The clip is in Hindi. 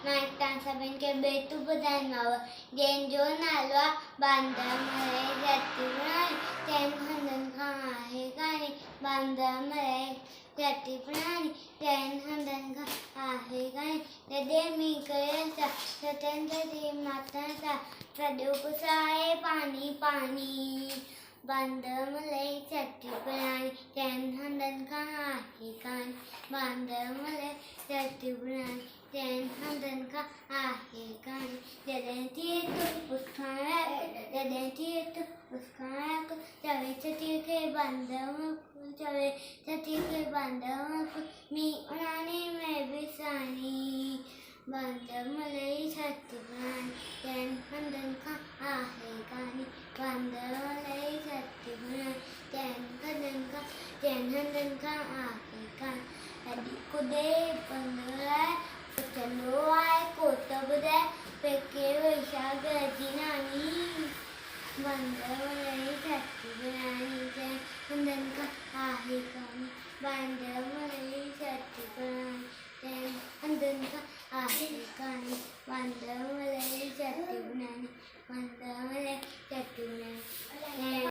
नाईटांचा के बेतू बदान माव जेन जो नालवा बांधा मरे जाती बनाई तेन हंदन खा आहे गाने बांधा मरे जाती बनाई तेन हंदन खा आहे गाने दे मी कयसा स्वतंत्र दे माताचा सदुपसाए पानी पानी बांधा मले जाती बनाई तेन हंदन खा आहे गाने बांधा मले जाती बनाई तेन हंदन खा आहे गाने जलती तो उसका चवे चटी के बांधव चवे चटी के बांधव मी उड़ाने में बिसानी बांधव मलई छत बनाई तेन हंदन खा आहे गाने बांधव मलई छत बनाई तेन हंदन खा आहे गाने अडी को दे पंगला चलो आए कोतब दे पेके वैशाख जिनानी बांधव मलई छत बनाई तेन हंदन खा आहे गाने बांधव मलई छत बनाई तेन हंदन खा आहे गाने बांधव मलई छत बनाई बांधव मलई छत बनाई